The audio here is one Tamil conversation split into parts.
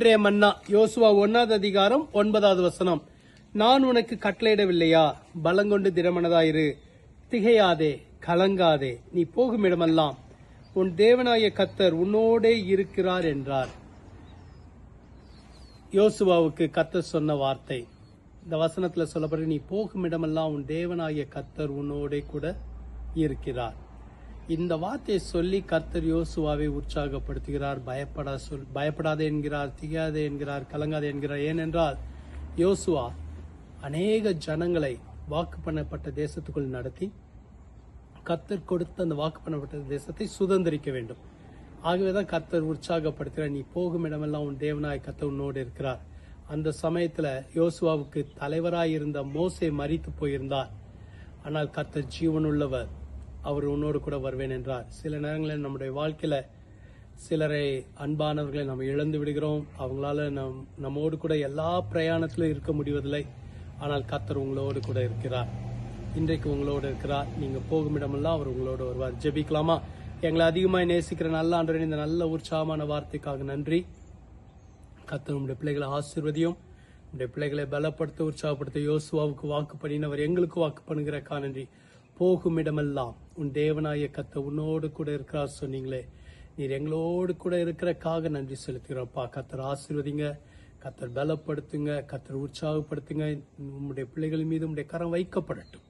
இன்றைய மன்னா யோசுவா 1 அதிகாரம் 9 நான் உனக்கு கட்டளையிடவில்லையா? பலங்கொண்டு திடமனதாயிரு, திகையாதே, கலங்காதே, நீ போகும் இடமெல்லாம் உன் தேவனாய கர்த்தர் உன்னோடே இருக்கிறார் என்றார். யோசுவாவுக்கு கர்த்தர் சொன்ன வார்த்தை இந்த வசனத்துல சொல்லப்பட்ட, நீ போகும் இடமெல்லாம் உன் தேவனாய கர்த்தர் உன்னோடே கூட இருக்கிறார். இந்த வார்த்தையை சொல்லி கர்த்தர் யோசுவாவை உற்சாகப்படுத்துகிறார். பயப்படாதே என்கிறார், திகையாதே என்கிறார், கலங்காதே என்கிறார். ஏனென்றால் யோசுவா அநேக ஜனங்களை வாக்கு பண்ணப்பட்ட தேசத்துக்குள் நடத்தி கர்த்தர் கொடுத்த அந்த வாக்கு பண்ணப்பட்ட தேசத்தை சுதந்திரிக்க வேண்டும். ஆகவேதான் கர்த்தர் உற்சாகப்படுத்துகிறார். நீ போகும் இடமெல்லாம் உன் தேவனாய் கர்த்தர் உன்னோடு இருக்கிறார். அந்த சமயத்துல யோசுவாவுக்கு தலைவராய் இருந்த மோசே மரித்து போயிருந்தார். ஆனால் கர்த்தர் ஜீவனுள்ளவர், அவர் உன்னோடு கூட வருவேன் என்றார். சில நேரங்களில் நம்முடைய வாழ்க்கையில சிலரை அன்பானவர்களை நம்ம இழந்து விடுகிறோம். அவங்களால நம்மோடு கூட எல்லா பிரயாணத்திலும் இருக்க முடிவதில்லை. ஆனால் கர்த்தர் உங்களோடு கூட இருக்கிறார். இன்றைக்கு உங்களோடு இருக்கிறார். நீங்க போகும் இடமெல்லாம் அவர் உங்களோடு வருவார். ஜெபிக்கலாமா? எங்களை அதிகமாய் நேசிக்கிற நல்ல ஆண்டவரே, இந்த நல்ல உற்சாகமான வார்த்தைக்காக நன்றி. கர்த்தர் உங்களுடைய பிள்ளைகளை ஆசீர்வதியும், உங்களுடைய பிள்ளைகளை பலப்படுத்த உற்சாகப்படுத்த யோசுவாவுக்கு வாக்கு பண்ணினவர் எங்களுக்கு வாக்கு பண்ணுகிறக்கா நன்றி. போகும் இடமெல்லாம் உன் தேவனாய கர்த்தர் உன்னோடு கூட இருக்கிறார் சொன்னீங்களே, நீர் எங்களோடு கூட இருக்கிறக்காக நன்றி செலுத்துகிறோம்ப்பா. கர்த்தர் ஆசீர்வதிங்க, கர்த்தர் பலப்படுத்துங்க, கர்த்தர் உற்சாகப்படுத்துங்க. உங்களுடைய பிள்ளைகள் மீது உங்களுடைய கரம் வைக்கப்படட்டும்.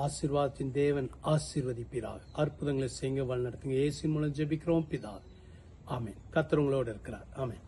ஆசீர்வாதத்தின் தேவன் ஆசீர்வதிப்பீராக. அற்புதங்களை செய்ய வழிநடத்துங்க. இயேசுவின் மூலம் ஜெபிக்கிறோம் பிதா, ஆமென். கர்த்தர் உங்களோடு இருக்கிறார். ஆமென்.